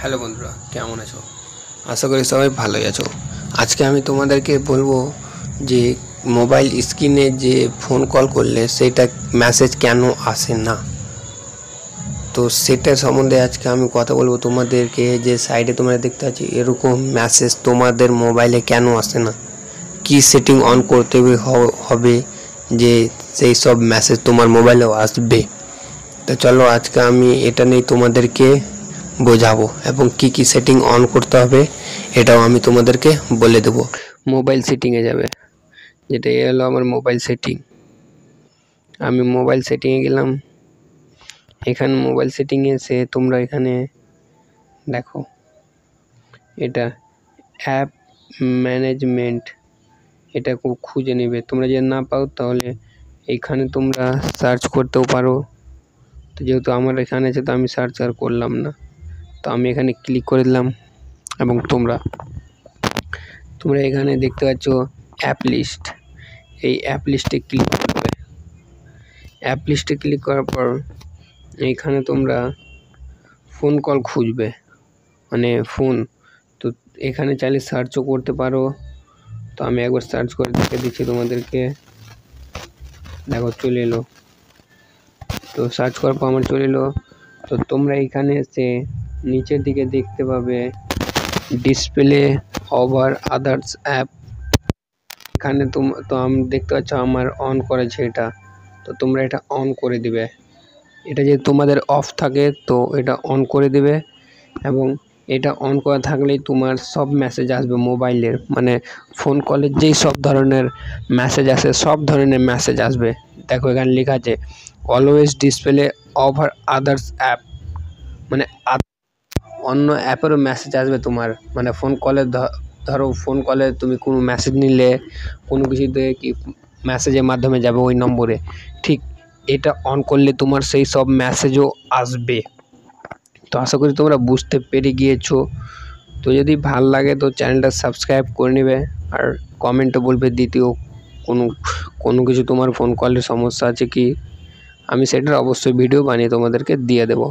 Hello বন্ধুরা, কেমন আছো? আশা করি সবাই ভালোই আছো। আজকে আমি তোমাদেরকে বলবো যে মোবাইল স্ক্রিনে যে ফোন কল করলে সেটা মেসেজ কেন আসে না। তো সেটার সম্বন্ধে আজকে আমি কথা বলবো তোমাদেরকে, যে সাইডে তোমরা দেখতে পাচ্ছ এরকম মেসেজ তোমাদের মোবাইলে কেন আসে না, কি সেটিং অন করতে হবে যে সেই সব মেসেজ তোমার মোবাইলেও আসবে। তো চলো আজকে আমি এটা নিয়ে তোমাদেরকে বোঝাবো এবং কি সেটিং অন করতে হবে এটাও আমি তোমাদেরকে বলে দেবো। মোবাইল সেটিংয়ে যাবে, যেটা হলো আমার মোবাইল সেটিং। আমি মোবাইল সেটিংয়ে গেলাম। এখানে মোবাইল সেটিংয়ে এসে তোমরা এখানে দেখো, এটা অ্যাপ ম্যানেজমেন্ট, এটা খুব খুঁজে নেবে। তোমরা যদি না পাও তাহলে এইখানে তোমরা সার্চ করতেও পারো। তো যেহেতু আমার এখানে আছে তো আমি সার্চ আর করলাম না, তো আমি এখানে ক্লিক করে দিলাম এবং তোমরা এখানে দেখতে পাচ্ছ অ্যাপ লিস্ট। এই অ্যাপ লিস্টে ক্লিক করবে। অ্যাপ লিস্টে ক্লিক করার পর এইখানে তোমরা ফোন কল খুঁজবে, মানে ফোন। তো এখানে চাইলে সার্চও করতে পারো। তো আমি একবার সার্চ করে দেখে দিচ্ছি তোমাদেরকে। দেখো চলে এলো। তো সার্চ করার পর আমার চলে এলো। তো তোমরা এখানে এসে নিচের দিকে দেখতে পাবে ডিসপ্লে ওভার আদার্স অ্যাপ। এখানে তো আমি দেখতে পাচ্ছ আমার অন করেছে এটা। তো তোমরা এটা অন করে দিবে। এটা যদি তোমাদের অফ থাকে তো এটা অন করে দিবে, এবং এটা অন করা থাকলেই তোমার সব মেসেজ আসবে মোবাইলের, মানে ফোন কলের যেই সব ধরনের মেসেজ আসে সব ধরনের মেসেজ আসবে। দেখো এখানে লেখা আছে always display over others app, মানে অন্য অ্যাপেরও মেসেজ আসবে তোমার, মানে ফোন কলে ধরো ফোন কলে তুমি কোনো মেসেজ নিলে কোনো কিছুতে কি মেসেজের মাধ্যমে যাবে ওই নম্বরে, ঠিক এটা অন করলে তোমার সেই সব মেসেজও আসবে। তো আশা করি তোমরা বুঝতে পেরে গিয়েছো। তো যদি ভাল লাগে তো চ্যানেলটা সাবস্ক্রাইব করে নেবে, আর কমেন্টে বলবে দ্বিতীয় কোনো কিছু তোমার ফোন কলের সমস্যা আছে কি, আমি সেটার অবশ্যই ভিডিও বানিয়ে তোমাদেরকে দিয়ে দেবো।